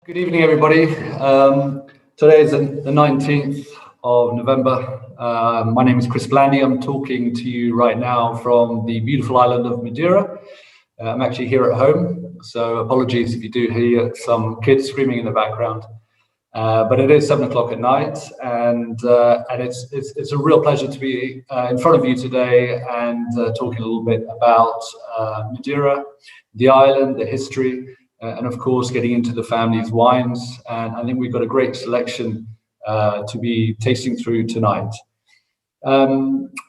Good evening, everybody. Today is the 19th of November. My name is Chris Blandy. I'm talking to you right now from the beautiful island of Madeira. I'm actually here at home, so apologies if you do hear some kids screaming in the background. But it is 7 o'clock at night, and it's a real pleasure to be in front of you today and talking a little bit about Madeira, the island, the history, and of course getting into the family's wines. And I think we've got a great selection to be tasting through tonight.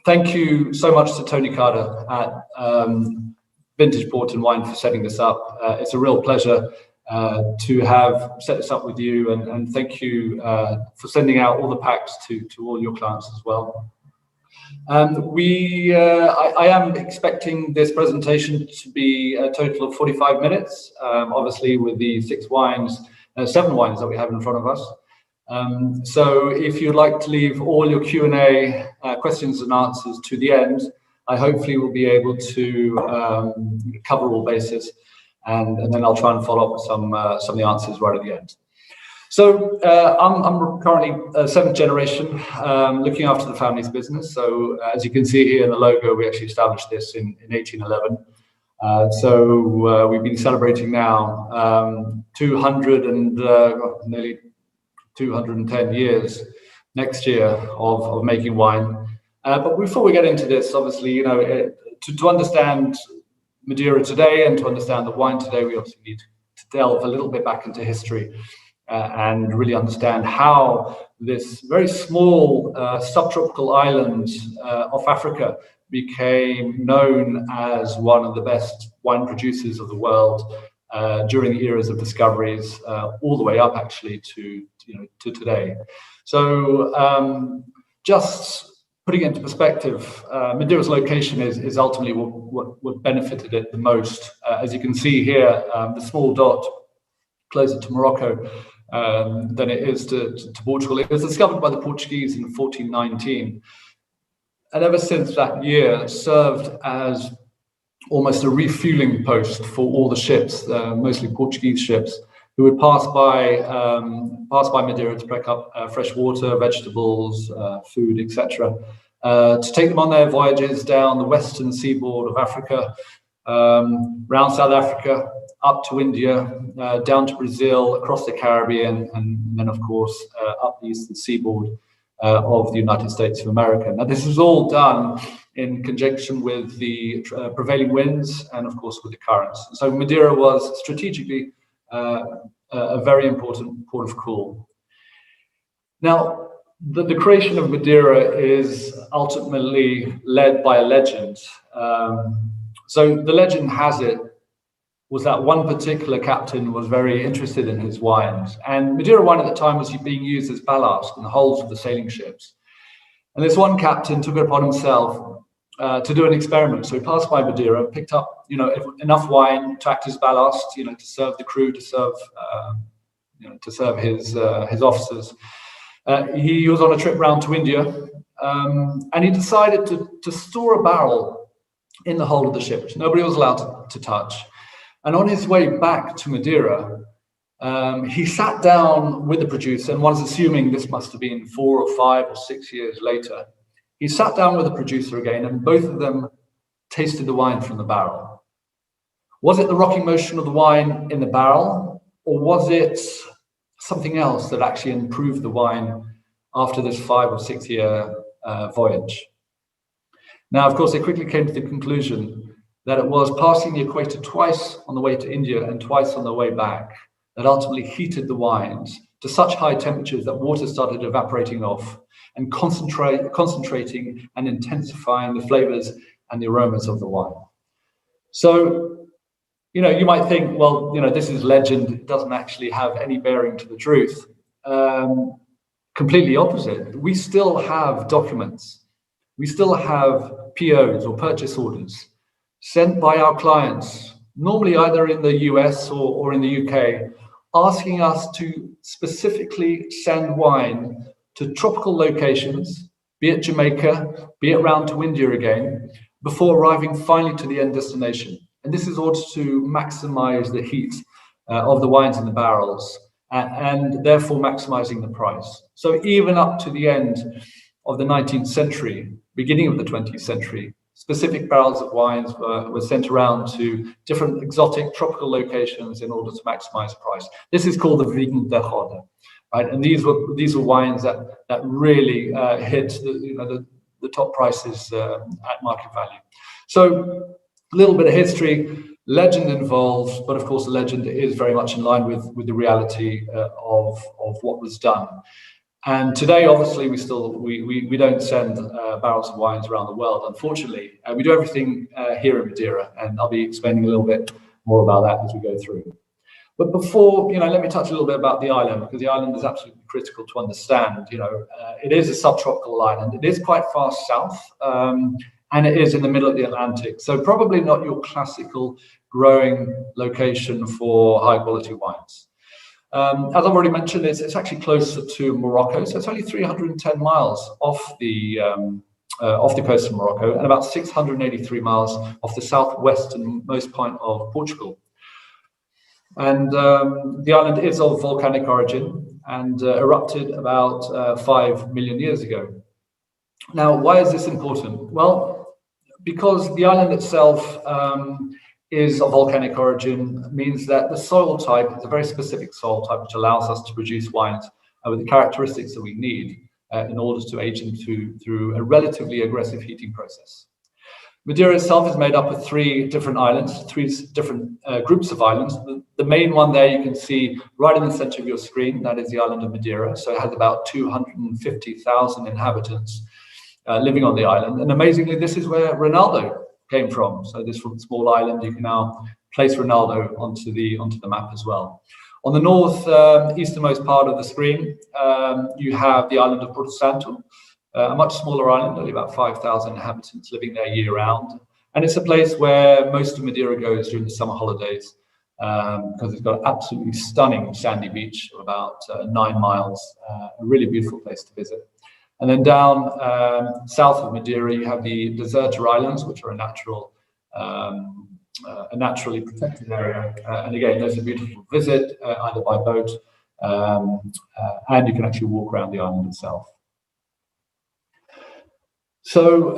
Thank you so much to Tony Carter at Vintage Port and Wine for setting this up. It's a real pleasure to have set this up with you, and thank you for sending out all the packs to all your clients as well. I am expecting this presentation to be a total of 45 minutes, obviously with the seven wines that we have in front of us. So if you'd like to leave all your Q&A questions and answers to the end, I hopefully will be able to cover all bases, and then I'll try and follow up with some of the answers right at the end. So I'm currently seventh generation, looking after the family's business. So as you can see here in the logo, we actually established this in 1811. So we've been celebrating now 200 and nearly 210 years next year of making wine. But before we get into this, obviously, you know, to understand Madeira today and to understand the wine today, we obviously need to delve a little bit back into history and really understand how this very small subtropical island of Africa became known as one of the best wine producers of the world during the eras of discoveries, all the way up actually to today. So just putting it into perspective, Madeira's location is ultimately what benefited it the most. As you can see here, the small dot closer to Morocco than it is to Portugal. It was discovered by the Portuguese in 1419, and ever since that year served as almost a refueling post for all the ships, mostly Portuguese ships, who would pass by Madeira to pick up fresh water, vegetables, food, etc., to take them on their voyages down the western seaboard of Africa, around South Africa, up to India, down to Brazil, across the Caribbean, and then, of course, up the eastern seaboard of the United States of America. Now, this is all done in conjunction with the prevailing winds and, of course, with the currents. So Madeira was strategically a very important port of call. Now, the creation of Madeira is ultimately led by a legend. So the legend has it was that one particular captain was very interested in his wines, and Madeira wine at the time was being used as ballast in the hulls of the sailing ships. And this one captain took it upon himself to do an experiment. So he passed by Madeira, picked up, enough wine to act as ballast, to serve the crew, to serve his officers. He was on a trip round to India, and he decided to store a barrel in the hull of the ship, which nobody was allowed to touch. And on his way back to Madeira, he sat down with the producer, and one's assuming this must have been 4 or 5 or 6 years later. He sat down with the producer again, and both of them tasted the wine from the barrel. Was it the rocking motion of the wine in the barrel, or was it something else that actually improved the wine after this 5 or 6 year voyage? Now, of course, they quickly came to the conclusion that it was passing the equator twice on the way to India and twice on the way back that ultimately heated the wines to such high temperatures that water started evaporating off and concentrating and intensifying the flavors and the aromas of the wine. So, you might think, well, this is legend. It doesn't actually have any bearing to the truth. Completely opposite. We still have documents. We still have POs or purchase orders sent by our clients, normally either in the US or in the UK, asking us to specifically send wine to tropical locations, be it Jamaica, be it round to India again, before arriving finally to the end destination. And this is also to maximize the heat of the wines in the barrels and therefore maximizing the price. So even up to the end of the 19th century, beginning of the 20th century, specific barrels of wines were sent around to different exotic tropical locations in order to maximize price. This is called the Vrienden der Rode, right? And these were wines that really hit the top prices at market value. So a little bit of history, legend involved, but of course the legend is very much in line with the reality of what was done. And today, obviously, we don't send barrels of wines around the world. Unfortunately, we do everything here in Madeira, and I'll be explaining a little bit more about that as we go through. But before, let me touch a little bit about the island, because the island is absolutely critical to understand. It is a subtropical island. It is quite far south, and it is in the middle of the Atlantic. So probably not your classical growing location for high quality wines. As I've already mentioned, it's actually closer to Morocco. So it's only 310 miles off the coast of Morocco and about 683 miles off the southwesternmost point of Portugal. And the island is of volcanic origin and erupted about 5 million years ago. Now, why is this important? Well, because the island itself is of volcanic origin, means that the soil type is a very specific soil type, which allows us to produce wines with the characteristics that we need in order to age them through a relatively aggressive heating process. Madeira itself is made up of 3 different islands, 3 different groups of islands. The main one there you can see right in the center of your screen, that is the island of Madeira. So it has about 250,000 inhabitants living on the island. And amazingly, this is where Ronaldo came from. So this small island, you can now place Ronaldo onto the map as well. On the north easternmost part of the screen, you have the island of Porto Santo, a much smaller island, only about 5,000 inhabitants living there year round. And it's a place where most of Madeira goes during the summer holidays because it's got an absolutely stunning sandy beach of about 9 miles, a really beautiful place to visit. And then down south of Madeira, you have the Deserter Islands, which are a naturally protected area. And again, those are beautiful to visit, either by boat, and you can actually walk around the island itself. So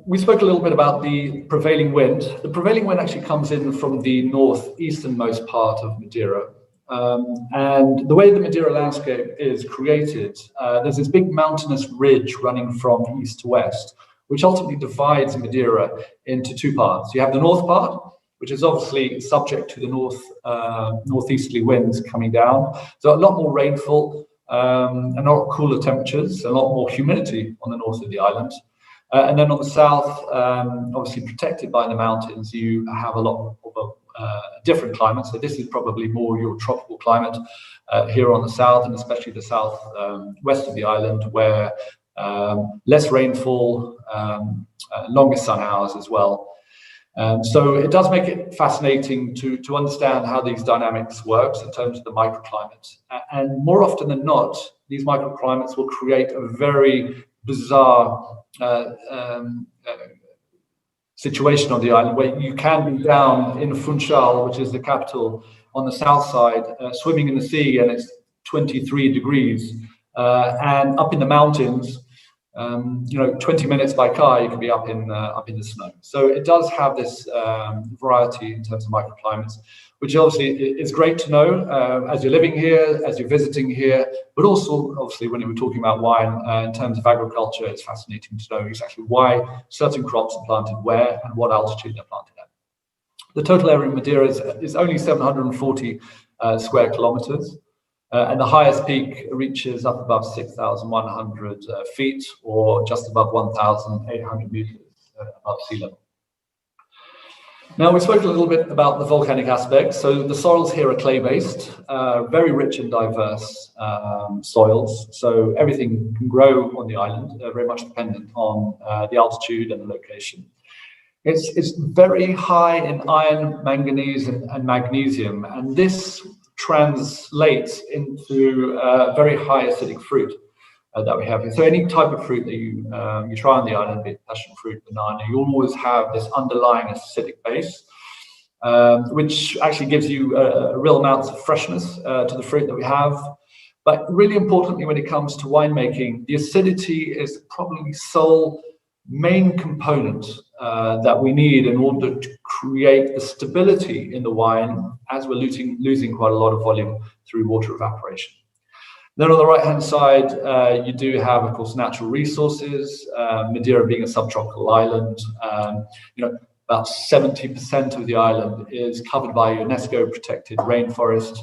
we spoke a little bit about the prevailing wind. The prevailing wind actually comes in from the northeasternmost part of Madeira. And the way the Madeira landscape is created, there's this big mountainous ridge running from east to west, which ultimately divides Madeira into 2 parts. You have the north part, which is obviously subject to the northeasterly winds coming down. So a lot more rainfall, a lot cooler temperatures, a lot more humidity on the north of the island. And then on the south, obviously protected by the mountains, you have a lot of a different climate. So this is probably more your tropical climate here on the south, and especially the south west of the island, where less rainfall, longer sun hours as well. So it does make it fascinating to understand how these dynamics works in terms of the microclimate. And more often than not, these microclimates will create a very bizarre situation on the island, where you can be down in Funchal, which is the capital, on the south side, swimming in the sea, and it's 23 degrees. And up in the mountains, 20 minutes by car, you can be up in the snow. So it does have this variety in terms of microclimates, which obviously is great to know as you're living here, as you're visiting here, but also obviously when we're talking about wine in terms of agriculture, it's fascinating to know exactly why certain crops are planted where and what altitude they're planted at. The total area in Madeira is only 740 square kilometers. And the highest peak reaches up above 6,100 feet, or just above 1,800 meters above sea level. Now, we spoke a little bit about the volcanic aspects. So the soils here are clay-based, very rich and diverse soils. So everything can grow on the island, very much dependent on the altitude and the location. It's very high in iron, manganese, and magnesium, and this translates into very high acidic fruit that we have here. So any type of fruit that you try on the island, be it passion fruit, banana, you'll always have this underlying acidic base. which actually gives you a real amount of freshness to the fruit that we have. But really importantly, when it comes to winemaking, the acidity is probably the sole main component that we need in order to create the stability in the wine as we're losing quite a lot of volume through water evaporation. Then on the right-hand side, you do have, of course, natural resources. Madeira being a subtropical island, about 70% of the island is covered by UNESCO protected rainforest.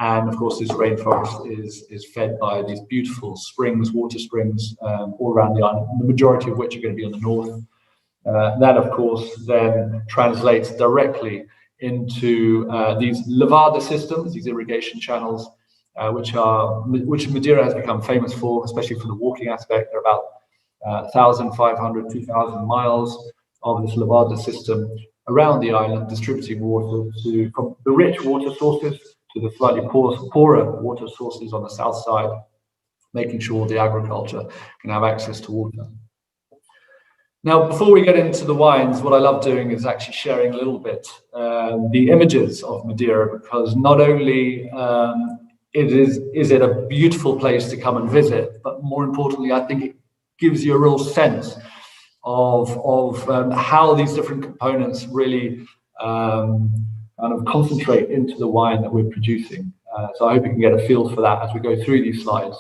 And of course, this rainforest is fed by these beautiful springs, water springs, all around the island, the majority of which are going to be on the north. That, of course, then translates directly into these levada systems, these irrigation channels, which Madeira has become famous for, especially for the walking aspect. There are about 1,500, 2,000 miles of this levada system around the island, distributing water from the rich water sources to the slightly poorer water sources on the south side, making sure the agriculture can have access to water. Now, before we get into the wines, what I love doing is actually sharing a little bit the images of Madeira, because not only is it a beautiful place to come and visit, but more importantly, I think it gives you a real sense of how these different components really kind of concentrate into the wine that we're producing. So I hope you can get a feel for that as we go through these slides.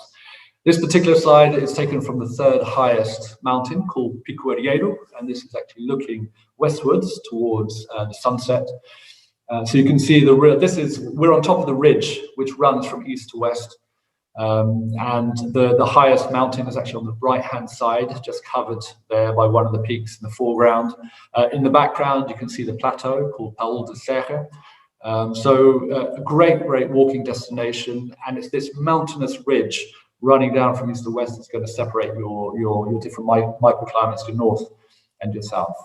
This particular slide is taken from the third highest mountain called Pico Arieiro, and this is actually looking westwards towards the sunset. So you can see we're on top of the ridge, which runs from east to west. And the highest mountain is actually on the right-hand side, just covered there by one of the peaks in the foreground. In the background, you can see the plateau called Paul de Serra. So a great walking destination, and it's this mountainous ridge running down from east to west that's going to separate your different microclimates, your north and your south.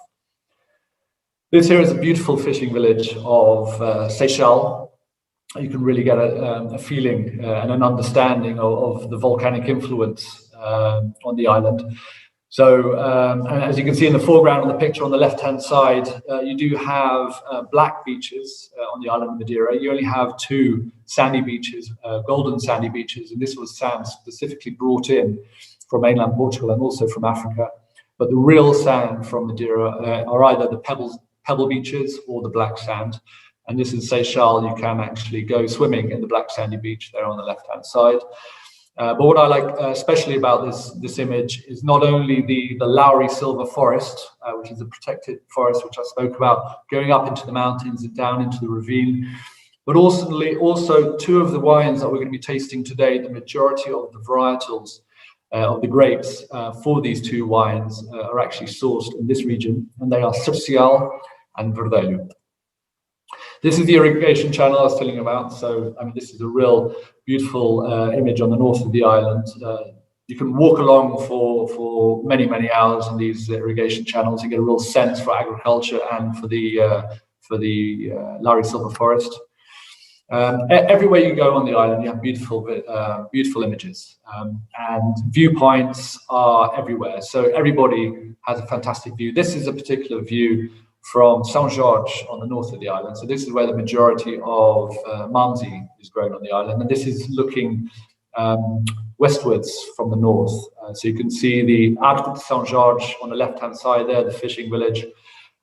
This here is a beautiful fishing village of Seychelles. You can really get a feeling and an understanding of the volcanic influence on the island. So, and as you can see in the foreground on the picture on the left-hand side, you do have black beaches on the island of Madeira. You only have two sandy beaches, golden sandy beaches, and this was sand specifically brought in from mainland Portugal and also from Africa. But the real sand from Madeira are either the pebble beaches or the black sand. And this is Seychelles. You can actually go swimming in the black sandy beach there on the left-hand side. But what I like especially about this image is not only the Lowry Silver Forest, which is a protected forest, which I spoke about, going up into the mountains and down into the ravine, but also two of the wines that we're going to be tasting today. The majority of the varietals of the grapes for these two wines are actually sourced in this region, and they are Cercial and Verdelho. This is the irrigation channel I was telling you about. So, I mean, this is a real beautiful image on the north of the island. You can walk along for many, many hours in these irrigation channels. You get a real sense for agriculture and for the Lowry Silver Forest. Everywhere you go on the island, you have beautiful images, and viewpoints are everywhere. So everybody has a fantastic view. This is a particular view from São Jorge on the north of the island. So this is where the majority of Malmsey is grown on the island. And this is looking westwards from the north. So you can see the Arco de São Jorge on the left-hand side there, the fishing village.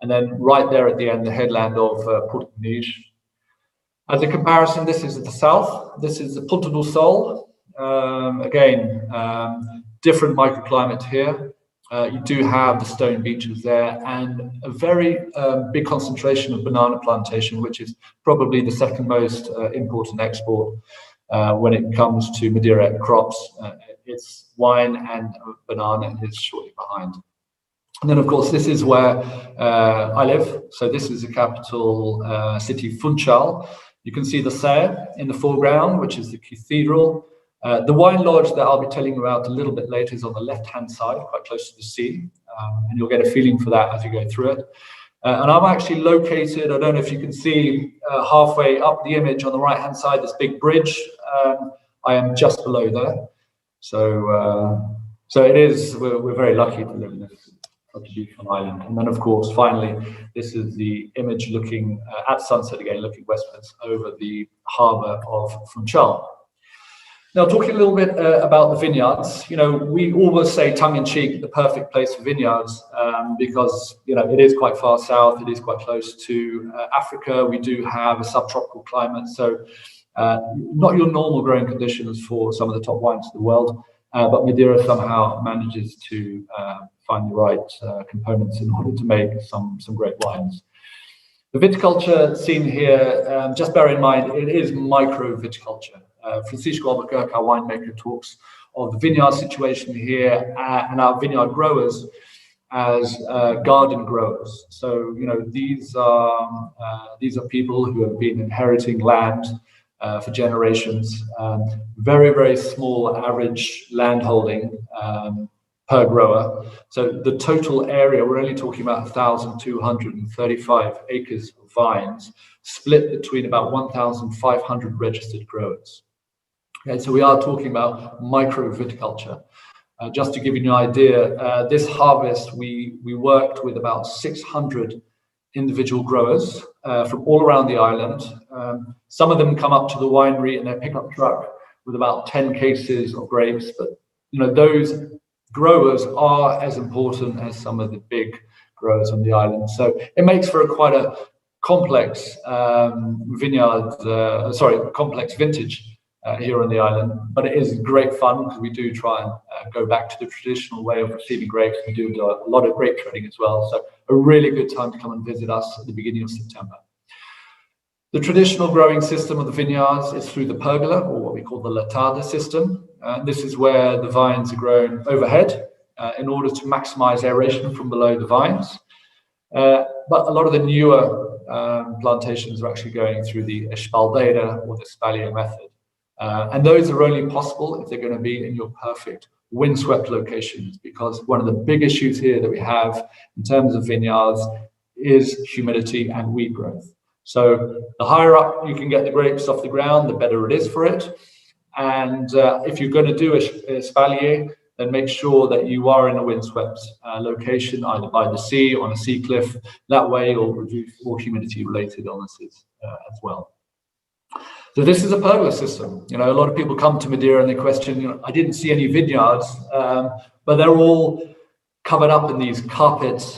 And then right there at the end, the headland of Porto Muniz. As a comparison, this is at the south. This is the Ponta do Sol. Again, different microclimate here. You do have the stone beaches there and a very big concentration of banana plantation, which is probably the second most important export when it comes to Madeira crops. It's wine and banana is shortly behind. And then, of course, this is where I live. So this is the capital city, Funchal. You can see the Serra in the foreground, which is the cathedral. The wine lodge that I'll be telling you about a little bit later is on the left-hand side, quite close to the sea, and you'll get a feeling for that as you go through it. And I'm actually located, I don't know if you can see halfway up the image on the right-hand side, this big bridge. I am just below there. So it is, we're very lucky to live in this such a beautiful island. And then, of course, finally, this is the image looking at sunset again, looking westwards over the harbour of Funchal. Now, talking a little bit about the vineyards, we always say tongue-in-cheek, the perfect place for vineyards, because, it is quite far south, it is quite close to Africa. We do have a subtropical climate, so not your normal growing conditions for some of the top wines of the world, but Madeira somehow manages to find the right components in order to make some great wines. The viticulture seen here, just bear in mind, it is micro viticulture. Francisco Albuquerque, our winemaker, talks of the vineyard situation here and our vineyard growers as garden growers. So, these are people who have been inheriting land for generations. Very, very small average land holding per grower. So the total area, we're only talking about 1,235 acres of vines, split between about 1,500 registered growers. Okay, so we are talking about micro viticulture. Just to give you an idea, this harvest, we worked with about 600 individual growers from all around the island. Some of them come up to the winery in their pickup truck with about 10 cases of grapes, but those growers are as important as some of the big growers on the island. So it makes for quite a complex complex vintage here on the island, but it is great fun because we do try and go back to the traditional way of receiving grapes. We do a lot of grape trading as well, so a really good time to come and visit us at the beginning of September. The traditional growing system of the vineyards is through the pergola, or what we call the latada system. This is where the vines are grown overhead in order to maximize aeration from below the vines. But a lot of the newer plantations are actually going through the espaldeira or the espalier method. And those are only possible if they're going to be in your perfect windswept locations, because one of the big issues here that we have in terms of vineyards is humidity and weed growth. So the higher up you can get the grapes off the ground, the better it is for it. And if you're going to do a espalier, then make sure that you are in a windswept location, either by the sea or on a sea cliff. That way you'll reduce more humidity-related illnesses as well. So this is a pergola system. A lot of people come to Madeira and they question, I didn't see any vineyards, but they're all covered up in these carpeted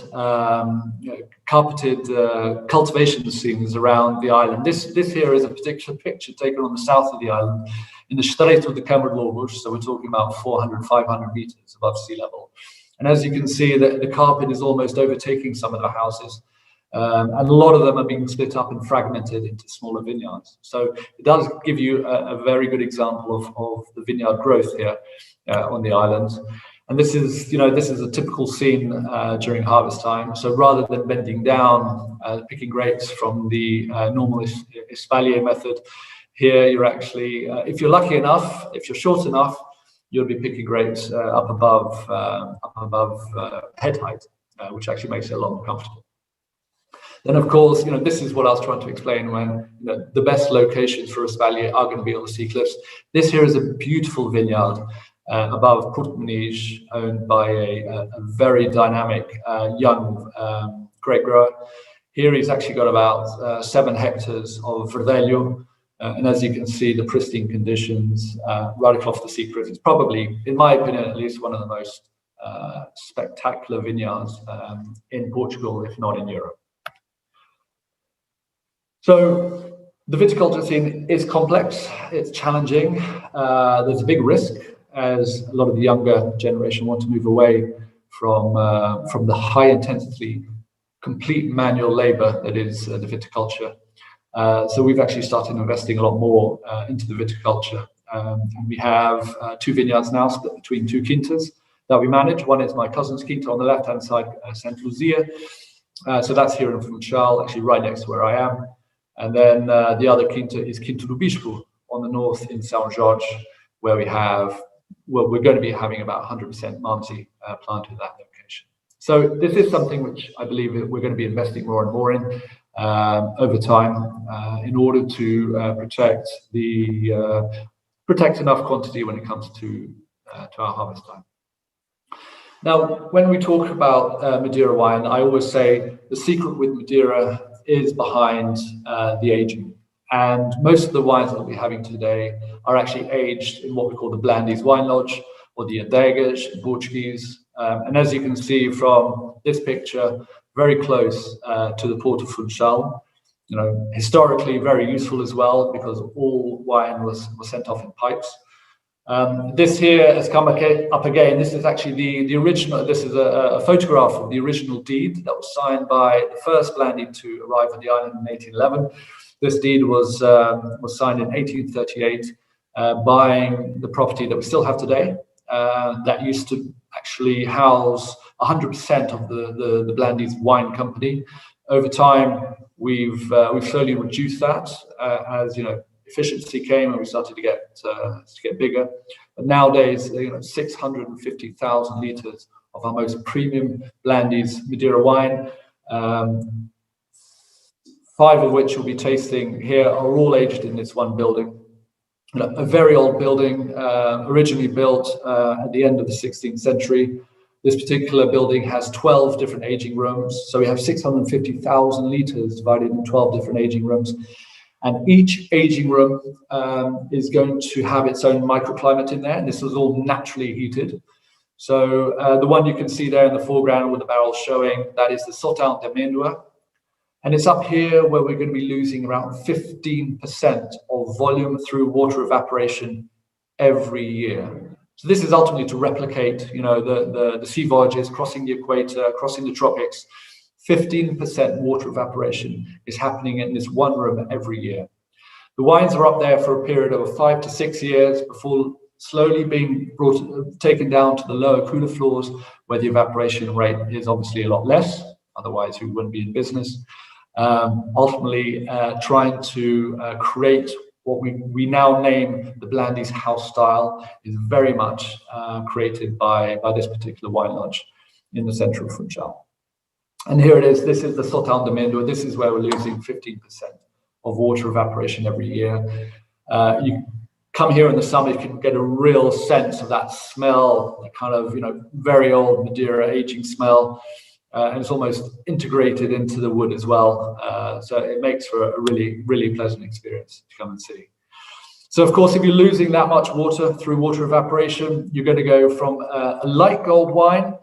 cultivation scenes around the island. This here is a particular picture taken on the south of the island in the Estreito de Câmara de Lobos, so we're talking about 400, 500 meters above sea level. And as you can see, the carpet is almost overtaking some of the houses. And a lot of them are being split up and fragmented into smaller vineyards. So it does give you a very good example of the vineyard growth here on the island. And this is a typical scene during harvest time. So rather than bending down, picking grapes from the normal espalier method, here you're actually, if you're lucky enough, if you're short enough, you'll be picking grapes up above head height, which actually makes it a lot more comfortable. Then, of course, this is what I was trying to explain when the best locations for espalier are going to be on the sea cliffs. This here is a beautiful vineyard above Porto Muniz, owned by a very dynamic young grape grower. Here he's actually got about 7 hectares of Verdelho, and as you can see, the pristine conditions right across the sea cliff. It's probably, in my opinion, at least one of the most spectacular vineyards in Portugal, if not in Europe. So the viticulture scene is complex, it's challenging, there's a big risk as a lot of the younger generation want to move away from the high intensity, complete manual labor that is the viticulture. So we've actually started investing a lot more into the viticulture. And we have 2 vineyards now split between 2 quintas that we manage. One is my cousin's quinta on the left-hand side, Saint Lucia. So that's here in Funchal, actually right next to where I am. And then the other quinta is Quinta do Bispo on the north in São Jorge, where we're going to be having about 100% Malmsey planted at that location. So this is something which I believe we're going to be investing more and more in over time in order to protect enough quantity when it comes to our harvest time. Now, when we talk about Madeira wine, I always say the secret with Madeira is behind the aging. And most of the wines that we're having today are actually aged in what we call the Blandy's Wine Lodge, or the adegas in Portuguese. And as you can see from this picture, very close to the Port of Funchal. You know, historically very useful as well, because all wine was sent off in pipes. This here has come up again. This is actually the original. This is a photograph of the original deed that was signed by the first Blandy to arrive on the island in 1811. This deed was signed in 1838, buying the property that we still have today. That used to actually house 100% of the Blandy's wine company. Over time, we've slowly reduced that as efficiency came and we started to get bigger. But nowadays, 650,000 liters of our most premium Blandy's Madeira wine, 5 of which you'll be tasting here, are all aged in this one building. A very old building, originally built at the end of the 16th century. This particular building has 12 different aging rooms. So we have 650,000 liters divided in 12 different aging rooms. And each aging room is going to have its own microclimate in there. And this is all naturally heated. So the one you can see there in the foreground with the barrel showing, that is the Sotão de Madeira. And it's up here where we're going to be losing around 15% of volume through water evaporation every year. So this is ultimately to replicate, the sea voyages, crossing the equator, crossing the tropics. 15% water evaporation is happening in this one room every year. The wines are up there for a period of 5 to 6 years before slowly being taken down to the lower cooler floors, where the evaporation rate is obviously a lot less. Otherwise, we wouldn't be in business. Ultimately, trying to create what we now name the Blandy's house style is very much created by this particular wine lodge in the center of Funchal. And here it is. This is the Sotão de Madeira. This is where we're losing 15% of water evaporation every year. You come here in the summer, you can get a real sense of that smell, the kind of very old Madeira aging smell. And it's almost integrated into the wood as well. So it makes for a really, really pleasant experience to come and see. So, of course, if you're losing that much water through water evaporation, you're going to go from a light gold wine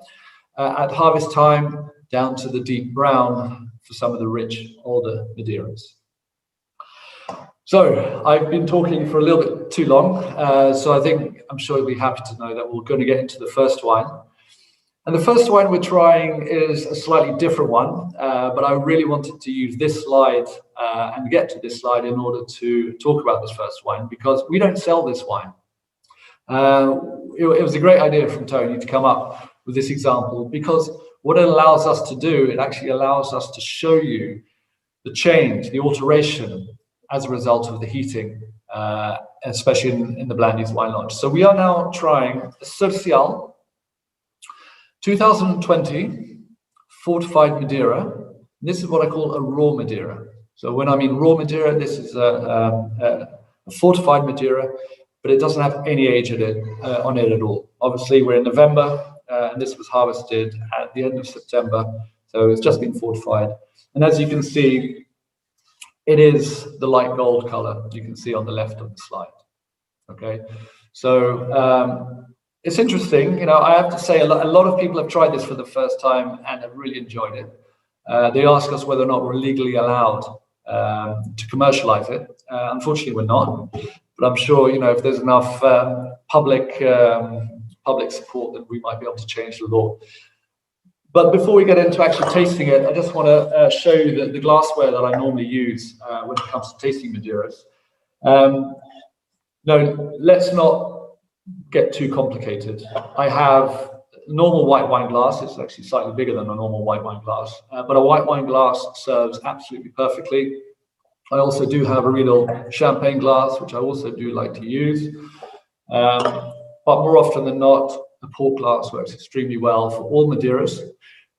at harvest time down to the deep brown for some of the rich, older Madeiras. So I've been talking for a little bit too long. So I'm sure you'll be happy to know that we're going to get into the first wine. And the first wine we're trying is a slightly different one, but I really wanted to use this slide and get to this slide in order to talk about this first wine, because we don't sell this wine. It was a great idea from Tony to come up with this example, because what it allows us to do, it actually allows us to show you the change, the alteration as a result of the heating, especially in the Blandy's Wine Lodge. So we are now trying a Social 2020 fortified Madeira. This is what I call a raw Madeira. So when I mean raw Madeira, this is a fortified Madeira, but it doesn't have any age on it at all. Obviously, we're in November, and this was harvested at the end of September, so it's just been fortified. And as you can see, it is the light gold color you can see on the left of the slide. Okay, so it's interesting. I have to say a lot of people have tried this for the first time and have really enjoyed it. They ask us whether or not we're legally allowed to commercialize it. Unfortunately, we're not. But I'm sure, if there's enough public support, that we might be able to change the law. But before we get into actually tasting it, I just want to show you the glassware that I normally use when it comes to tasting Madeiras. No, let's not get too complicated. I have normal white wine glass. It's actually slightly bigger than a normal white wine glass, but a white wine glass serves absolutely perfectly. I also do have a Riedel champagne glass, which I also do like to use. But more often than not, a port glass works extremely well for all Madeiras.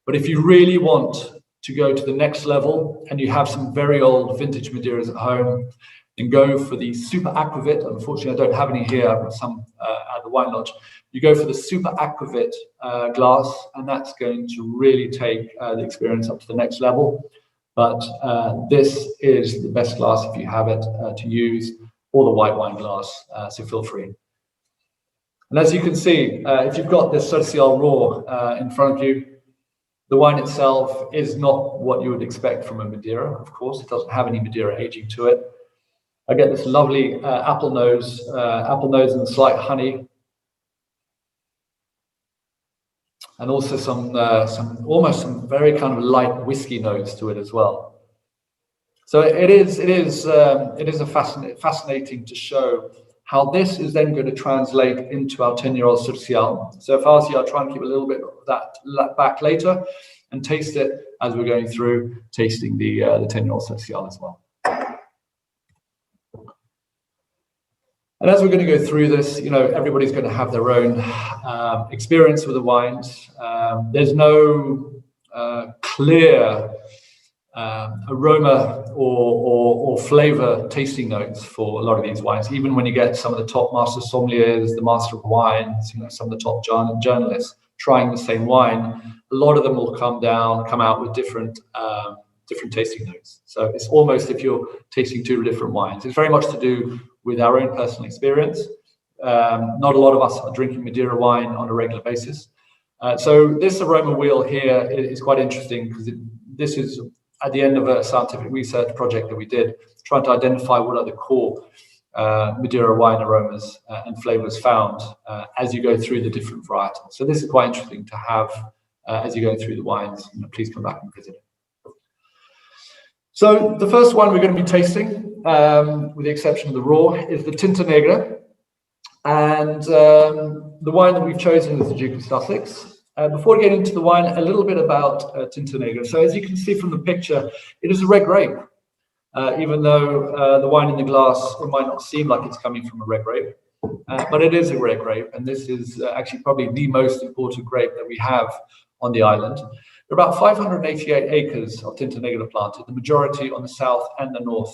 But if you really want to go to the next level and you have some very old vintage Madeiras at home, and go for the Super Aquavit. Unfortunately, I don't have any here. I've got some at the wine lodge. You go for the Super Aquavit glass, and that's going to really take the experience up to the next level. But this is the best glass if you have it to use, or the white wine glass, so feel free. And as you can see, if you've got this Social Raw in front of you, the wine itself is not what you would expect from a Madeira. Of course, it doesn't have any Madeira aging to it. I get this lovely apple nose and slight honey, and also some almost some very kind of light whiskey notes to it as well. So it is fascinating to show how this is then going to translate into our 10-year-old Social. So if I was you, I'll try and keep a little bit of that back later and taste it as we're going through tasting the 10-year-old Social as well. And as we're going to go through this, everybody's going to have their own experience with the wines. There's no clear aroma or flavor tasting notes for a lot of these wines. Even when you get some of the top master sommeliers, the master of wines, some of the top journalists trying the same wine, a lot of them will come out with different tasting notes. So it's almost if you're tasting two different wines. It's very much to do with our own personal experience. Not a lot of us are drinking Madeira wine on a regular basis. So this aroma wheel here is quite interesting because this is at the end of a scientific research project that we did, trying to identify what are the core Madeira wine aromas and flavors found as you go through the different varietals. So this is quite interesting to have as you go through the wines. Please come back and visit it. So the first one we're going to be tasting, with the exception of the raw, is the Tinta Negra. And the wine that we've chosen is the Duke of Sussex. Before we get into the wine, a little bit about Tinta Negra. So as you can see from the picture, it is a red grape. Even though the wine in the glass, it might not seem like it's coming from a red grape. But it is a red grape. And this is actually probably the most important grape that we have on the island. There are about 588 acres of Tinta Negra planted, the majority on the south and the north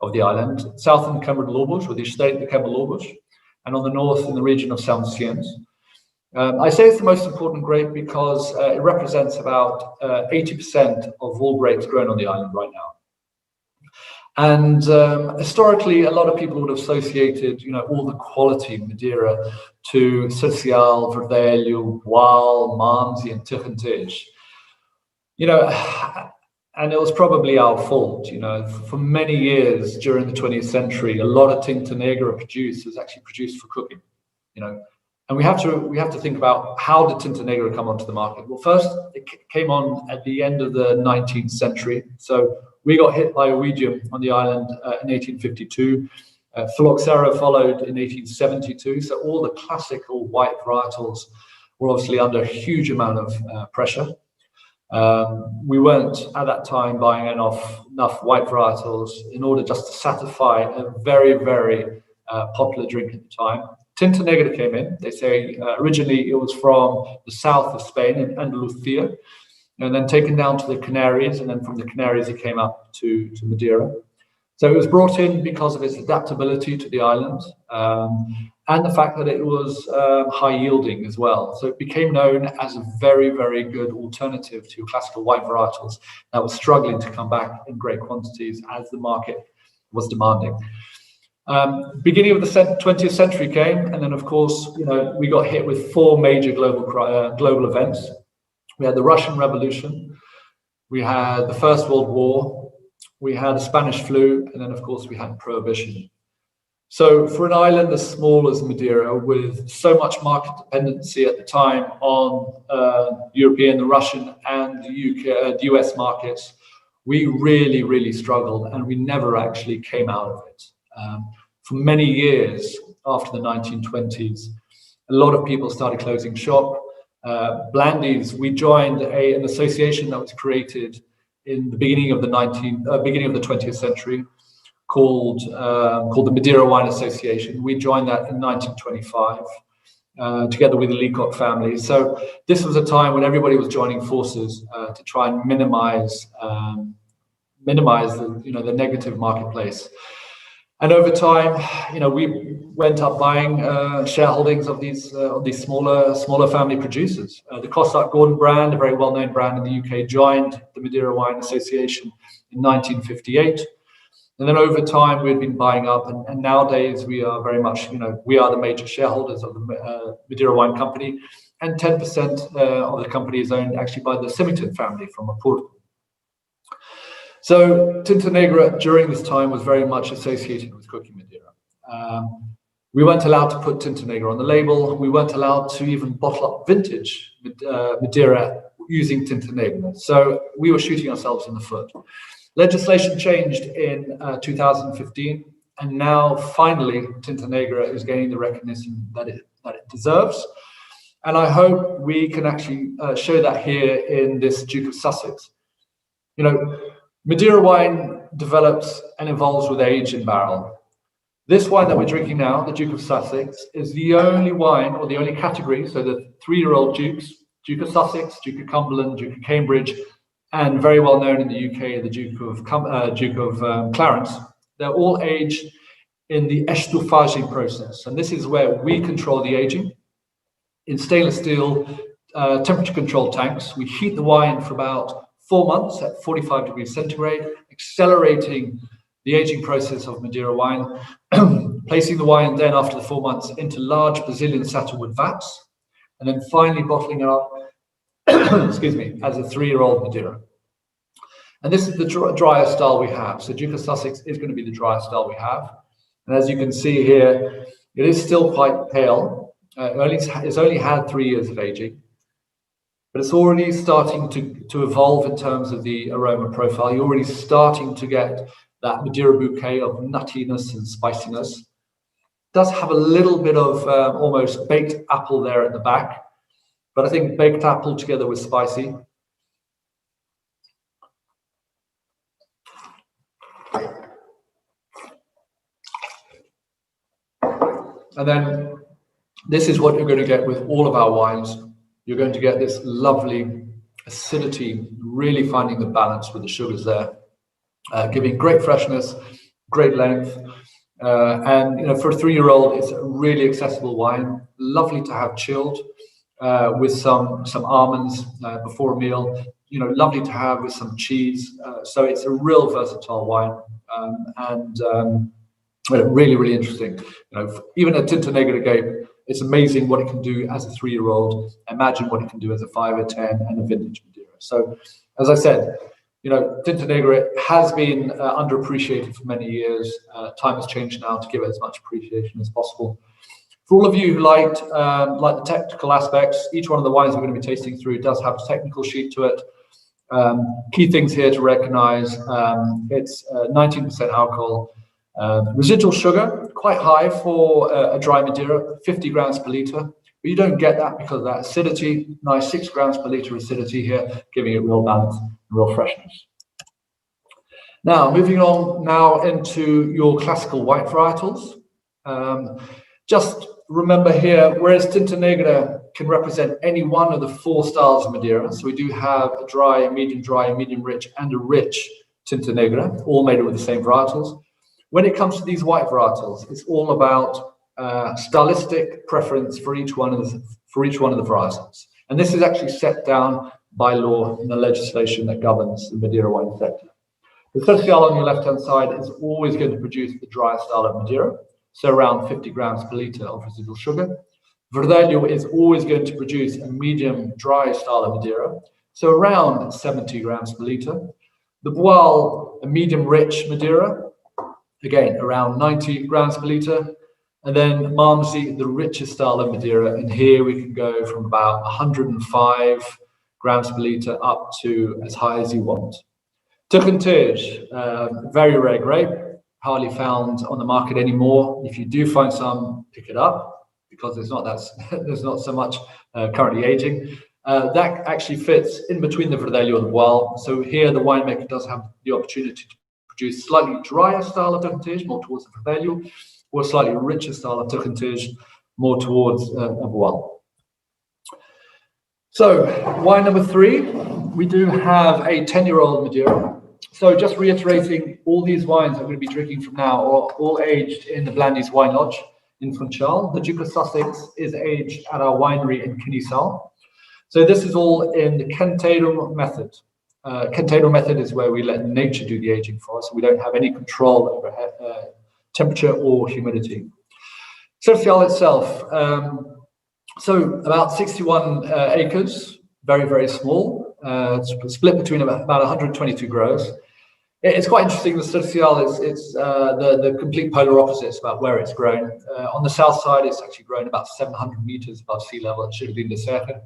of the island. South in Câmara with the estate of Câmara, and on the north in the region of São Luciano. I say it's the most important grape because it represents about 80% of all grapes grown on the island right now. And historically, a lot of people would have associated, all the quality of Madeira to Social, Verdelho, Boal, Malmsey, and Tirrentez. And it was probably our fault. For many years during the 20th century, a lot of Tinta Negra produced was actually produced for cooking. And we have to think about how did Tinta Negra come onto the market. Well, first it came on at the end of the 19th century. So we got hit by Oidium on the island in 1852. Phylloxera followed in 1872. So all the classical white varietals were obviously under a huge amount of pressure. We weren't at that time buying enough white varietals in order just to satisfy a very, very popular drink at the time. Tinta Negra came in. They say originally it was from the south of Spain in Andalusia, and then taken down to the Canaries, and then from the Canaries it came up to Madeira. So it was brought in because of its adaptability to the island, and the fact that it was high yielding as well. So it became known as a very, very good alternative to classical white varietals that was struggling to come back in great quantities as the market was demanding. Beginning of the 20th century came, and then of course, we got hit with four major global events. We had the Russian Revolution, we had the First World War, we had the Spanish flu, and then of course we had Prohibition. So for an island as small as Madeira, with so much market dependency at the time on European, the Russian, and the US markets, we really, really struggled, and we never actually came out of it. For many years after the 1920s, a lot of people started closing shop. Blandy's, we joined an association that was created in the beginning of the 20th century called the Madeira Wine Association. We joined that in 1925 together with the Leacock family. So this was a time when everybody was joining forces to try and minimize the negative marketplace. And over time, we went up buying shareholdings of these smaller family producers. The Cossack Gordon brand, a very well-known brand in the UK, joined the Madeira Wine Association in 1958. And then over time, we've been buying up, and nowadays we are very much, we are the major shareholders of the Madeira Wine Company, and 10% of the company is owned actually by the Symington family from Portugal. So Tinta Negra during this time was very much associated with cooking Madeira. We weren't allowed to put Tinta Negra on the label. We weren't allowed to even bottle up vintage Madeira using Tinta Negra. So we were shooting ourselves in the foot. Legislation changed in 2015, and now finally Tinta Negra is gaining the recognition that it deserves. And I hope we can actually show that here in this Duke of Sussex. Madeira wine develops and evolves with age in barrel. This wine that we're drinking now, the Duke of Sussex, is the only wine, or the only category, so the 3-year-old Dukes, Duke of Sussex, Duke of Cumberland, Duke of Cambridge, and very well known in the UK, the Duke of Clarence. They're all aged in the estufaging process, and this is where we control the aging. In stainless steel, temperature-controlled tanks, we heat the wine for about 4 months at 45 degrees centigrade, accelerating the aging process of Madeira wine, placing the wine then after the 4 months into large Brazilian saddlewood vats, and then finally bottling it up, excuse me, as a 3-year-old Madeira. And this is the drier style we have. So Duke of Sussex is going to be the drier style we have. And as you can see here, it is still quite pale. It's only had 3 years of aging, but it's already starting to evolve in terms of the aroma profile. You're already starting to get that Madeira bouquet of nuttiness and spiciness. It does have a little bit of almost baked apple there at the back, but I think baked apple together with spicy. And then this is what you're going to get with all of our wines. You're going to get this lovely acidity, really finding the balance with the sugars there, giving great freshness, great length. And for a 3-year-old, it's a really accessible wine, lovely to have chilled with some almonds before a meal. Lovely to have with some cheese. So it's a real versatile wine, and really, really interesting. Even a Tinta Negra Gape, it's amazing what it can do as a 3-year-old. Imagine what it can do as a 5 or 10 and a vintage Madeira. So, as I said, Tinta Negra has been underappreciated for many years. Time has changed now to give it as much appreciation as possible. For all of you who like the technical aspects, each one of the wines we're going to be tasting through does have a technical sheet to it. Key things here to recognize: it's 19% alcohol. Residual sugar, quite high for a dry Madeira, 50 grams per litre. But you don't get that because of that acidity. Nice 6 grams per litre acidity here, giving it real balance and real freshness. Now, moving on now into your classical white varietals. Just remember here, whereas Tinta Negra can represent any one of the 4 styles of Madeira. So we do have a dry, a medium rich, and a rich Tinta Negra, all made with the same varietals. When it comes to these white varietals, it's all about stylistic preference for each one of the varietals, and this is actually set down by law in the legislation that governs the Madeira wine sector. The Social on your left-hand side is always going to produce the dry style of Madeira, so around 50 grams per litre of residual sugar. Verdelho is always going to produce a medium dry style of Madeira, so around 70 grams per litre. The Boal, a medium rich Madeira, again, around 90 grams per litre. And then Malmsey, the richest style of Madeira. And here we can go from about 105 grams per litre up to as high as you want. Tucuntage, very rare grape, hardly found on the market anymore. If you do find some, pick it up because there's not so much currently aging. That actually fits in between the Verdelho and the Boal. So here the winemaker does have the opportunity to produce slightly drier style of Tucuntage, more towards the Verdelho, or a slightly richer style of Tucuntage, more towards a Boal. So wine number 3, we do have a 10-year-old Madeira. So just reiterating, all these wines I'm going to be drinking from now are all aged in the Blandy's Wine Lodge in Funchal. The Duke of Sussex is aged at our winery in Kinisal. So this is all in the Centennial method. Centennial method is where we let nature do the aging for us. We don't have any control over temperature or humidity. Social itself, so about 61 acres, very, very small, split between about 122 growers. It's quite interesting. The Social is the complete polar opposites about where it's grown. On the south side, it's actually grown about 700 meters above sea level at Chirlin de Serre.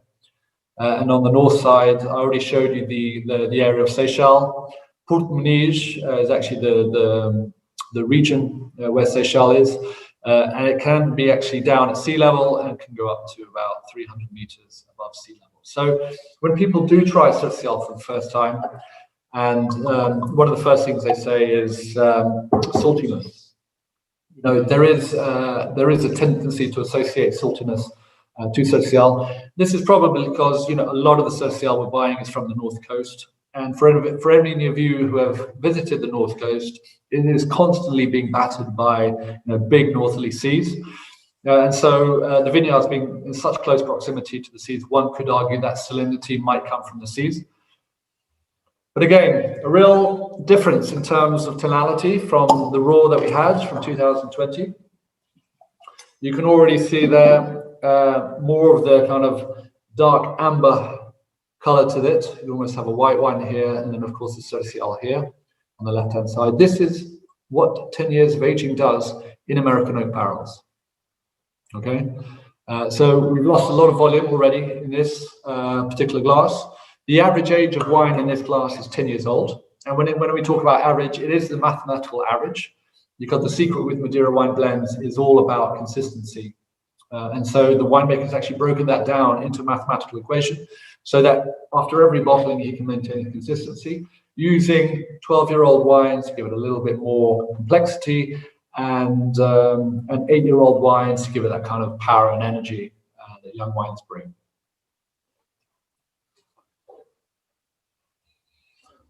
And on the north side, I already showed you the area of Seychelles. Port Munich is actually the region where Seychelles is. And it can be actually down at sea level and can go up to about 300 meters above sea level. So when people do try Social for the first time, and one of the first things they say is saltiness. You know, there is a tendency to associate saltiness to Social. This is probably because, you know, a lot of the Social we're buying is from the North Coast. And for any of you who have visited the North Coast, it is constantly being battered by, you know, big northerly seas. And so the vineyards being in such close proximity to the seas, one could argue that salinity might come from the seas. But again, a real difference in terms of tonality from the raw that we had from 2020. You can already see there more of the kind of dark amber color to it. You almost have a white wine here, and then of course the Social here on the left-hand side. This is what 10 years of aging does in American oak barrels. Okay, so we've lost a lot of volume already in this particular glass. The average age of wine in this glass is 10 years old. And when we talk about average, it is the mathematical average, because the secret with Madeira wine blends is all about consistency. And so the winemaker has actually broken that down into a mathematical equation so that after every bottling, he can maintain consistency, using 12-year-old wines to give it a little bit more complexity, and 8-year-old wines to give it that kind of power and energy that young wines bring.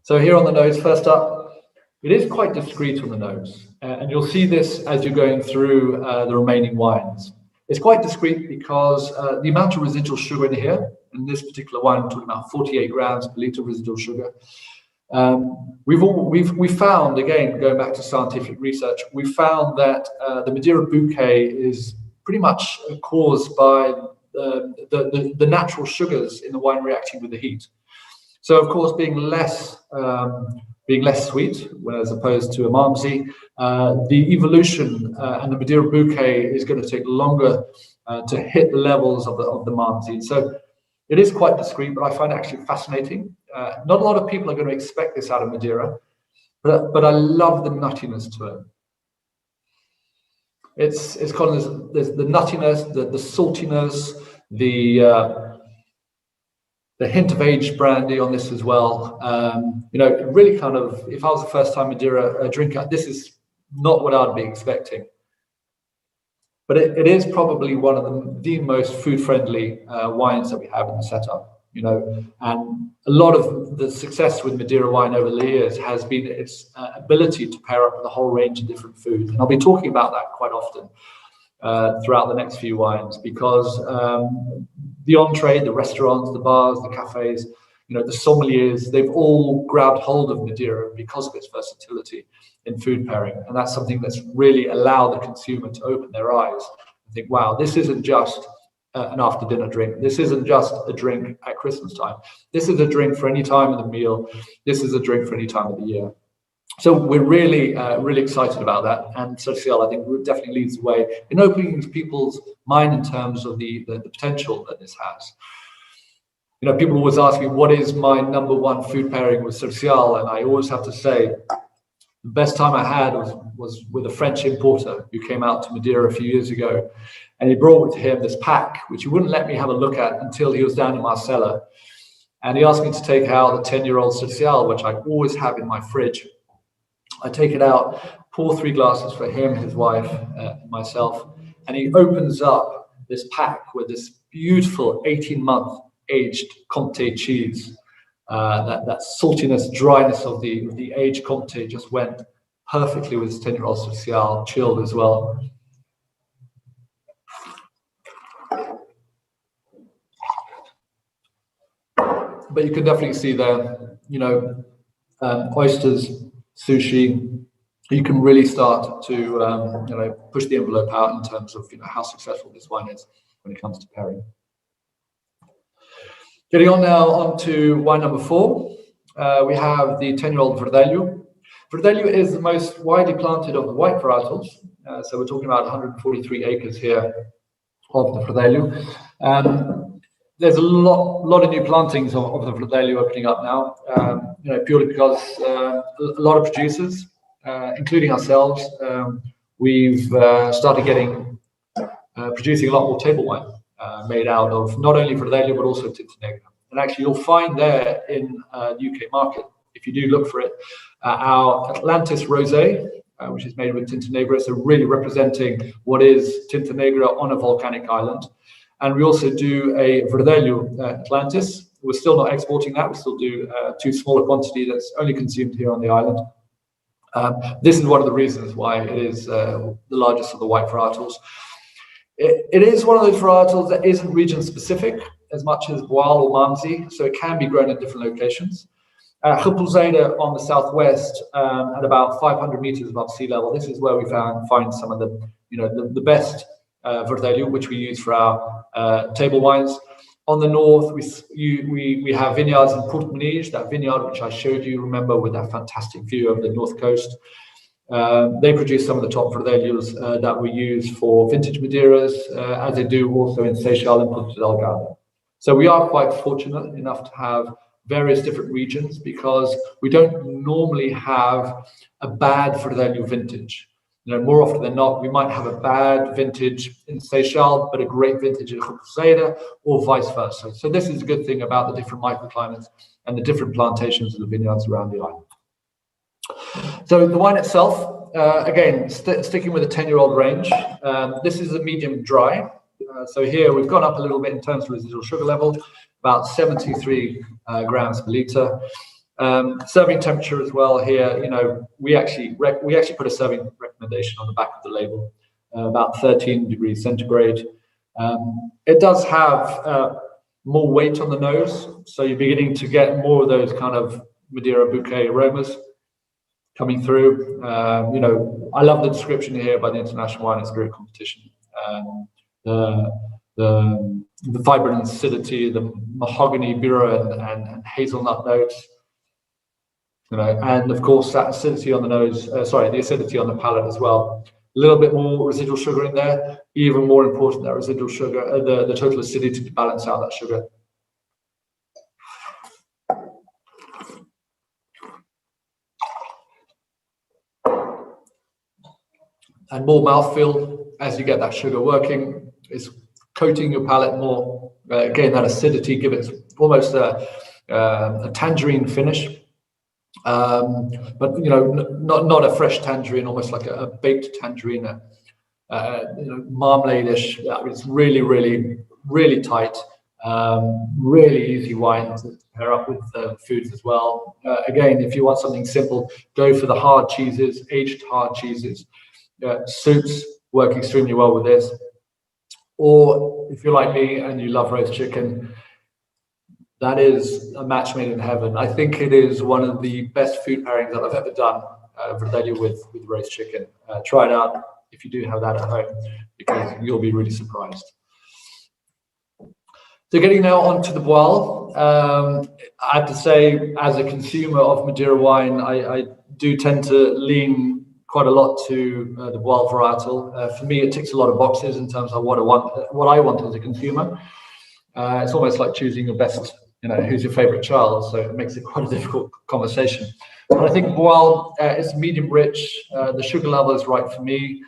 So here on the nose, first up, it is quite discreet on the nose. And you'll see this as you're going through the remaining wines. It's quite discreet because the amount of residual sugar in here, in this particular wine, I'm talking about 48 grams per litre residual sugar. We've found, again, going back to scientific research, we found that the Madeira bouquet is pretty much caused by the natural sugars in the wine reacting with the heat. So, of course, being less sweet, as opposed to a Malmsey, the evolution and the Madeira bouquet is going to take longer to hit the levels of the Malmsey. So it is quite discreet, but I find it actually fascinating. Not a lot of people are going to expect this out of Madeira, but I love the nuttiness to it. It's kind of there's the nuttiness, the saltiness, the hint of aged brandy on this as well. You know, really kind of, if I was a first-time Madeira drinker, this is not what I'd be expecting. But it is probably one of the most food-friendly wines that we have in the setup. You know, and a lot of the success with Madeira wine over the years has been its ability to pair up with a whole range of different foods. And I'll be talking about that quite often throughout the next few wines, because the entree, the restaurants, the bars, the cafes, you know, the sommeliers, they've all grabbed hold of Madeira because of its versatility in food pairing. And that's something that's really allowed the consumer to open their eyes and think, wow, this isn't just an after dinner drink. This isn't just a drink at Christmas time. This is a drink for any time of the meal. This is a drink for any time of the year. So we're really, really excited about that. And Social, I think, definitely leads the way in opening people's mind in terms of the potential that this has. You know, people always ask me, what is my number one food pairing with Social? And I always have to say, the best time I had was with a French importer who came out to Madeira a few years ago. And he brought with him this pack, which he wouldn't let me have a look at until he was down in my cellar. And he asked me to take out the 10-year-old Social, which I always have in my fridge. I take it out, pour 3 glasses for him, his wife, and myself. And he opens up this pack with this beautiful 18-month aged Comté cheese. that saltiness, dryness of the aged Comte just went perfectly with this 10-year-old Social, chilled as well. But you can definitely see there, oysters, sushi. You can really start to push the envelope out in terms of how successful this wine is when it comes to pairing. Getting on now onto wine number 4, we have the 10-year-old Verdelho. Verdelho is the most widely planted of the white varietals, so we're talking about 143 acres here of the Verdelho. There's a lot of new plantings of the Verdelho opening up now, purely because a lot of producers, including ourselves, we've started producing a lot more table wine made out of not only Verdelho but also Tinta Negra. And actually, you'll find there in the UK market, if you do look for it, our Atlantis Rosé, which is made with Tinta Negra, so really representing what is Tinta Negra on a volcanic island. And we also do a Verdelho Atlantis. We're still not exporting that. We still do too small a quantity that's only consumed here on the island. This is one of the reasons why it is the largest of the white varietals. It is one of those varietals that isn't region specific as much as Boal or Malmsey, so it can be grown in different locations. Gipuzeda on the southwest, at about 500 meters above sea level. This is where we find some of the best Verdelho, which we use for our table wines. On the north, we have vineyards in Porto Muniz, that vineyard which I showed you, remember, with that fantastic view of the north coast. They produce some of the top Verdelhos that we use for vintage Madeiras, as they do also in Seixal and Ponta Delgada. So we are quite fortunate enough to have various different regions, because we don't normally have a bad Verdelho vintage. More often than not, we might have a bad vintage in Seixal, but a great vintage in Gipuzeda, or vice versa. So this is a good thing about the different microclimates and the different plantations of the vineyards around the island. So the wine itself, again, sticking with the 10-year-old range, this is a medium dry. So here we've gone up a little bit in terms of residual sugar level, about 73 grams per litre. Serving temperature as well here, we actually put a serving recommendation on the back of the label, about 13 degrees centigrade. It does have more weight on the nose, so you're beginning to get more of those kind of Madeira bouquet aromas coming through. I love the description here by the International Wine and Spirit Competition. The vibrant acidity, the mahogany, bureau, and hazelnut notes. And of course that acidity on the nose, the acidity on the palate as well. A little bit more residual sugar in there. Even more important, that residual sugar, the total acidity to balance out that sugar. And more mouthfeel as you get that sugar working. It's coating your palate more. Again, that acidity, give it almost a tangerine finish. But not a fresh tangerine, almost like a baked tangerine, marmalade-ish. It's really, really, really tight. Really easy wine to pair up with foods as well. Again, if you want something simple, go for the hard cheeses, aged hard cheeses. Soups work extremely well with this. Or if you're like me and you love roast chicken, that is a match made in heaven. I think it is one of the best food pairings that I've ever done, Verdelho with roast chicken. Try it out if you do have that at home, because you'll be really surprised. So getting now onto the Boal, I have to say, as a consumer of Madeira wine, I do tend to lean quite a lot to the Boal varietal. For me, it ticks a lot of boxes in terms of what I want as a consumer. It's almost like choosing your best, who's your favorite child, so it makes it quite a difficult conversation. But I think Boal is medium rich, the sugar level is right for me.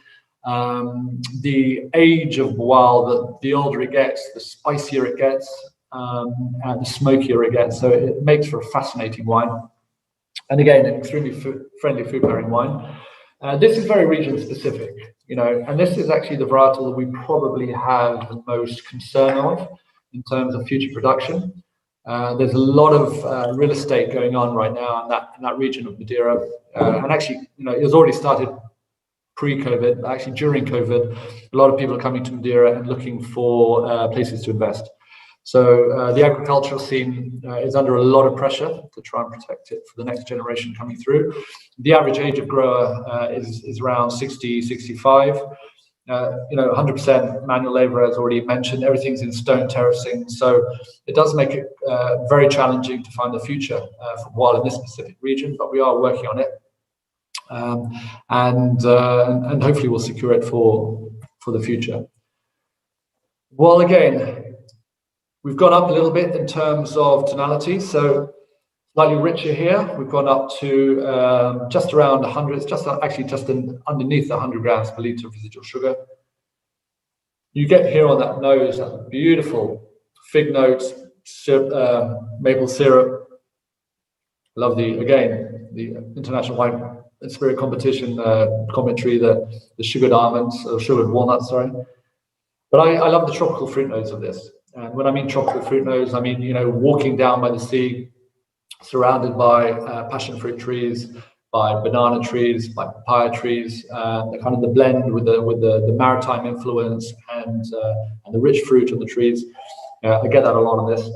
The age of Boal, the older it gets, the spicier it gets, and the smokier it gets, so it makes for a fascinating wine. And again, an extremely friendly food pairing wine. This is very region specific, and this is actually the varietal that we probably have the most concern of in terms of future production. There's a lot of real estate going on right now in that region of Madeira, and actually, it was already started pre-COVID. Actually, during COVID, a lot of people are coming to Madeira and looking for places to invest. So the agricultural scene is under a lot of pressure to try and protect it for the next generation coming through. The average age of grower is around 60, 65. 100% manual labor, as already mentioned. Everything's in stone terracing, so it does make it very challenging to find a future for wild in this specific region. But we are working on it, and hopefully we'll secure it for the future. Well, again, we've gone up a little bit in terms of tonality, so slightly richer here. We've gone up to just around 100. It's just underneath 100 grams per liter of residual sugar. You get here on that nose that beautiful fig notes, maple syrup. Love the International Wine and Spirit Competition commentary, the sugared almonds, or sugared walnuts, sorry. But I love the tropical fruit notes of this. And when I mean tropical fruit notes, I mean, walking down by the sea, surrounded by passion fruit trees, by banana trees, by papaya trees, the kind of the blend with the maritime influence and the rich fruit of the trees. I get that a lot on this.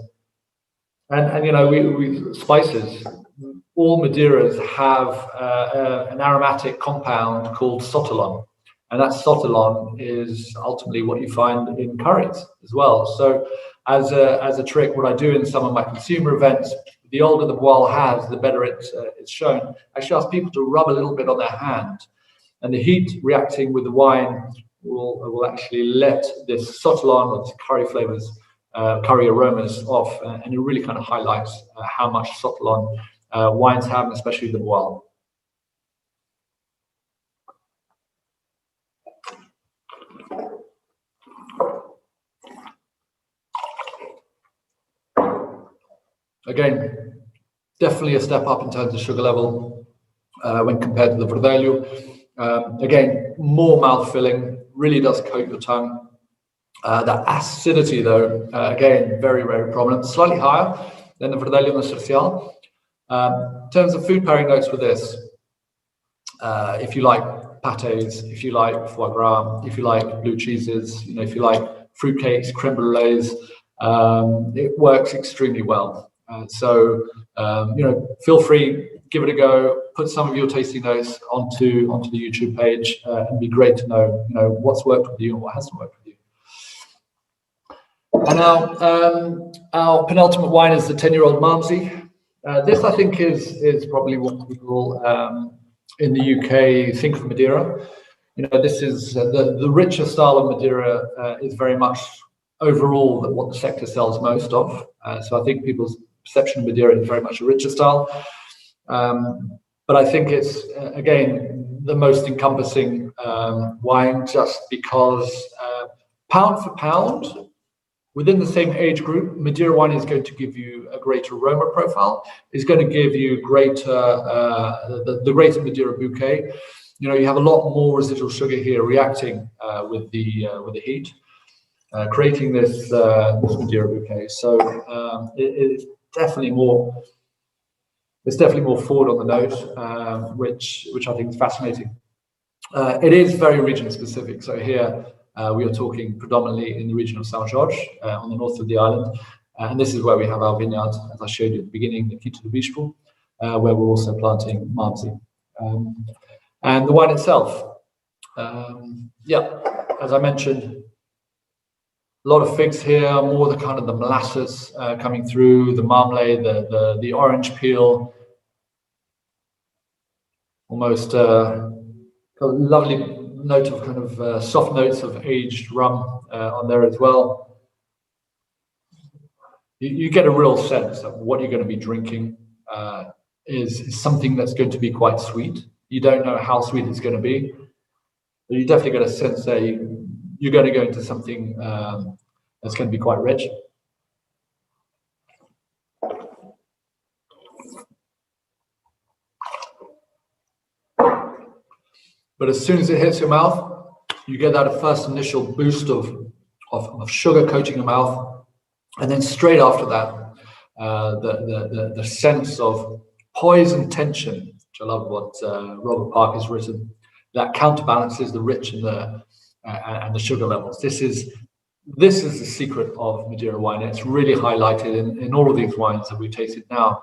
And we spices. All Madeiras have an aromatic compound called sotalon, and that sotalon is ultimately what you find in curries as well. So as a trick, what I do in some of my consumer events, the older the boil has, the better it's shown. I actually ask people to rub a little bit on their hand, and the heat reacting with the wine will actually let this sotalon or this curry flavors, curry aromas off, and it really kind of highlights how much sotalon wines have, and especially the boil. Again, definitely a step up in terms of sugar level when compared to the Verdelho. Again, more mouth-filling, really does coat your tongue. That acidity, though, again, very, very prominent, slightly higher than the Verdelho and the Social. In terms of food pairing notes with this, if you like pâtés, if you like foie gras, if you like blue cheeses, if you like fruit cakes, creme brulees, it works extremely well. So feel free, give it a go, put some of your tasting notes onto the YouTube page, and it'd be great to know what's worked with you and what hasn't worked with you. And now our penultimate wine is the 10-year-old Malmsey. This, I think, is probably what people in the UK think of Madeira. This is the richer style of Madeira is very much overall what the sector sells most of. So I think people's perception of Madeira is very much a richer style. But I think it's, again, the most encompassing wine, just because pound for pound, within the same age group, Madeira wine is going to give you a greater aroma profile, is going to give you greater the greater Madeira bouquet. You have a lot more residual sugar here reacting with the heat, creating this Madeira bouquet. So it's definitely more. It's definitely more forward on the note, which I think is fascinating. It is very region specific. So here we are talking predominantly in the region of São Jorge, on the north of the island, and this is where we have our vineyard, as I showed you at the beginning, the Quinta do Bispo, where we're also planting Malmsey. And the wine itself, as I mentioned, a lot of figs here, more the kind of the molasses coming through, the marmalade, the orange peel, almost a lovely note of kind of soft notes of aged rum on there as well. You get a real sense that what you're going to be drinking is something that's going to be quite sweet. You don't know how sweet it's going to be, but you definitely get a sense that you're going to go into something that's going to be quite rich. But as soon as it hits your mouth, you get that first initial boost of sugar coating your mouth, and then straight after that, the sense of poise and tension, which I love what Robert Park has written, that counterbalances the rich and the sugar levels. This is the secret of Madeira wine. It's really highlighted in all of these wines that we've tasted now,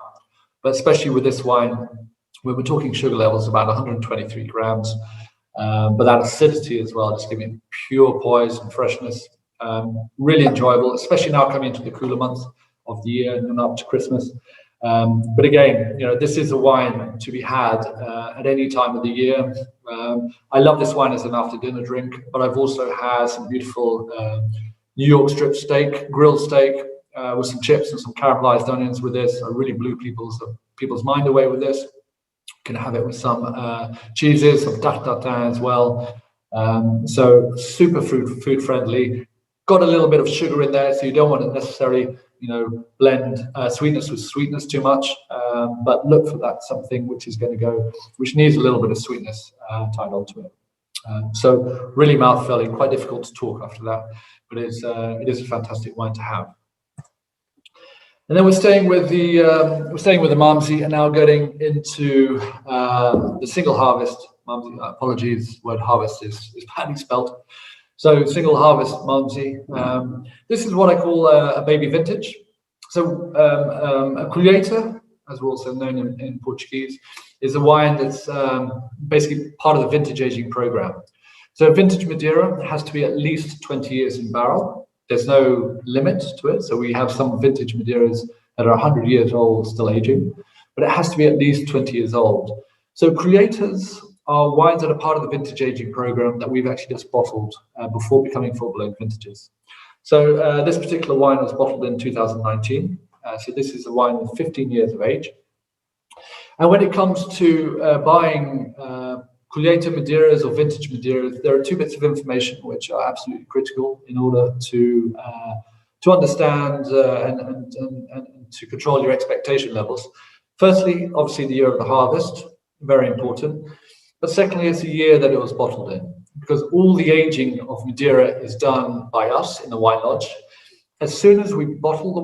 but especially with this wine, where we're talking sugar levels about 123 grams, but that acidity as well, just giving pure poise and freshness. Really enjoyable, especially now coming into the cooler months of the year and up to Christmas. But again, this is a wine to be had at any time of the year. I love this wine as an after dinner drink, but I've also had some beautiful New York strip steak, grilled steak, with some chips and some caramelized onions with this. I really blew people's mind away with this. Can have it with some cheeses, some tartare as well. So super food friendly. Got a little bit of sugar in there, so you don't want to necessarily blend sweetness with sweetness too much, but look for that something which needs a little bit of sweetness tied onto it. So really mouth-filling, quite difficult to talk after that, but it is a fantastic wine to have. And then we're staying with the Malmsey, and now getting into the single harvest Malmsey. Apologies, word harvest is badly spelt. So single harvest Malmsey. This is what I call a baby vintage. So a colheita, as we're also known in Portuguese, is a wine that's basically part of the vintage aging program. So vintage Madeira has to be at least 20 years in barrel. There's no limit to it. So we have some vintage Madeiras that are 100 years old, still aging, but it has to be at least 20 years old. So colheitas are wines that are part of the vintage aging program that we've actually just bottled before becoming full-blown vintages. So this particular wine was bottled in 2019. So this is a wine with 15 years of age. And when it comes to buying colheita Madeiras or vintage Madeiras, there are two bits of information which are absolutely critical in order to understand and to control your expectation levels. Firstly, obviously the year of the harvest, very important. But secondly, it's the year that it was bottled in, because all the aging of Madeira is done by us in the wine lodge. As soon as we bottle the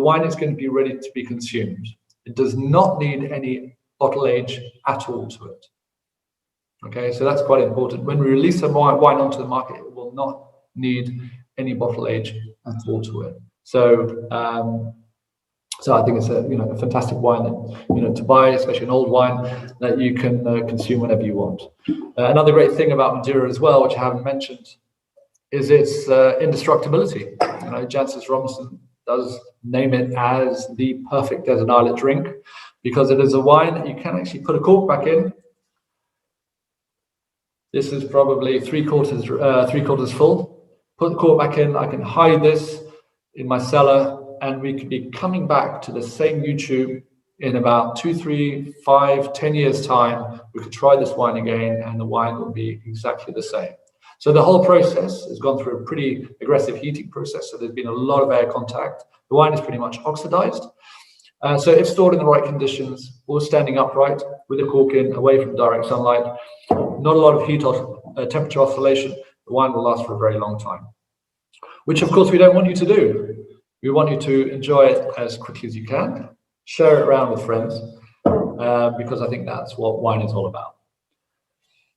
wine is going to be ready to be consumed. It does not need any bottle age at all to it. Okay, so that's quite important. When we release a wine onto the market, it will not need any bottle age at all to it. So, I think it's a fantastic wine that, to buy, especially an old wine that you can consume whenever you want. Another great thing about Madeira as well, which I haven't mentioned, is its indestructibility. Jancis Robinson does name it as the perfect desert islet drink, because it is a wine that you can actually put a cork back in. This is probably three quarters full. Put the cork back in. I can hide this in my cellar, and we could be coming back to the same YouTube in about 2, 3, 5, 10 years time. We could try this wine again, and the wine will be exactly the same. So the whole process has gone through a pretty aggressive heating process. So there's been a lot of air contact. The wine is pretty much oxidized. So if stored in the right conditions, or standing upright with the cork in, away from direct sunlight, not a lot of heat or temperature oscillation, the wine will last for a very long time. Which of course we don't want you to do. We want you to enjoy it as quickly as you can, share it around with friends, because I think that's what wine is all about.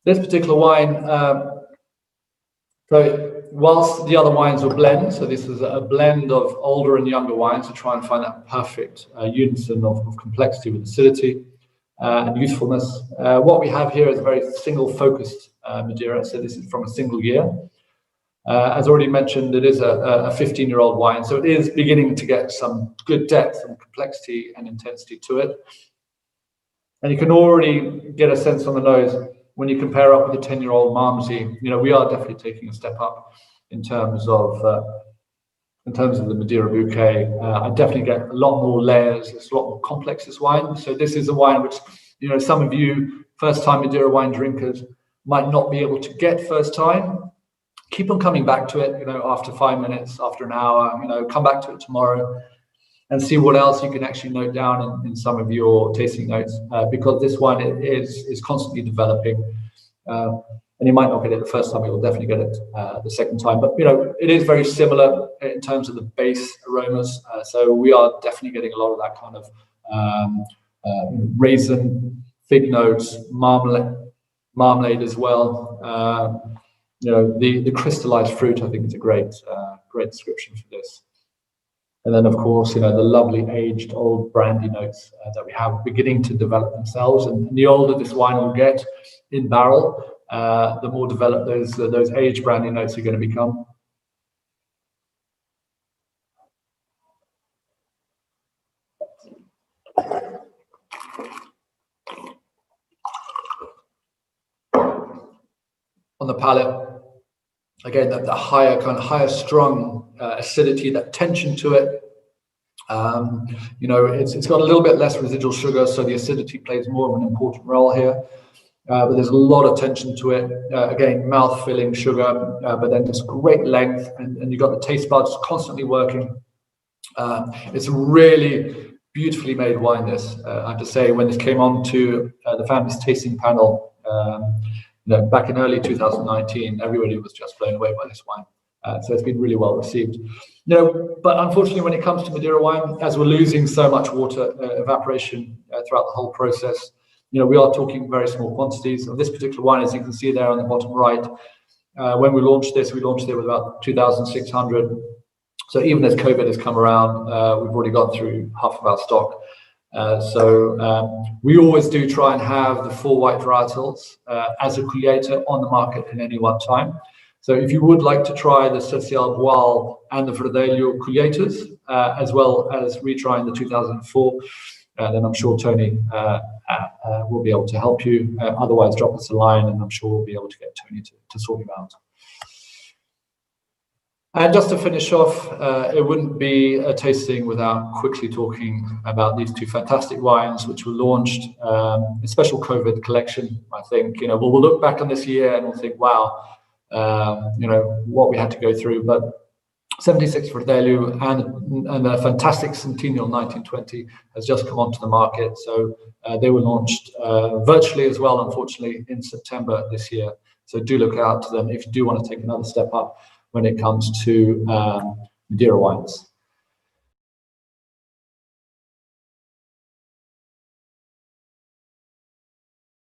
This particular wine, so whilst the other wines will blend, so this is a blend of older and younger wines to try and find that perfect unison of complexity with acidity and youthfulness. What we have here is a very single-focused Madeira, so this is from a single year. As already mentioned, it is a 15-year-old wine, so it is beginning to get some good depth and complexity and intensity to it. And you can already get a sense on the nose when you compare up with the 10-year-old Malmsey. We are definitely taking a step up in terms of the Madeira bouquet. I definitely get a lot more layers. It's a lot more complex, this wine. So this is a wine which, some of you first-time Madeira wine drinkers might not be able to get first time. Keep on coming back to it, after 5 minutes, after an hour, come back to it tomorrow and see what else you can actually note down in some of your tasting notes, because this wine is constantly developing. And you might not get it the first time, you'll definitely get it the second time. But, you know, it is very similar in terms of the base aromas. So we are definitely getting a lot of that kind of raisin, fig notes, marmalade as well. You know, the crystallized fruit, I think, is a great description for this. And then, of course, you know, the lovely aged old brandy notes that we have beginning to develop themselves. And the older this wine will get in barrel, the more developed those aged brandy notes are going to become. On the palate, again, the higher strung acidity, that tension to it. You know, it's got a little bit less residual sugar, so the acidity plays more of an important role here. But there's a lot of tension to it. Again, mouth-filling sugar, but then this great length, and you've got the taste buds constantly working. It's a really beautifully made wine, this. I have to say, when this came on to the family's tasting panel, you know, back in early 2019, everybody was just blown away by this wine. So it's been really well received. You know, but unfortunately, when it comes to Madeira wine, as we're losing so much water evaporation throughout the whole process, you know, we are talking very small quantities of this particular wine, as you can see there on the bottom right. When we launched it with about 2,600. So even as COVID has come around, we've already gone through half of our stock. So we always do try and have the 4 white varietals as a creator on the market at any one time. So if you would like to try the Social Boal and the Verdelho creators, as well as retrying the 2004, then I'm sure Tony will be able to help you. Otherwise, drop us a line, and I'm sure we'll be able to get Tony to sort you out. And just to finish off, it wouldn't be a tasting without quickly talking about these 2 fantastic wines, which were launched, a special COVID collection. I think, you know, we'll look back on this year and we'll think, wow, you know, what we had to go through. But 76 Verdelho and a fantastic Centennial 1920 has just come onto the market. So they were launched virtually as well, unfortunately, in September this year. So do look out to them if you do want to take another step up when it comes to Madeira wines.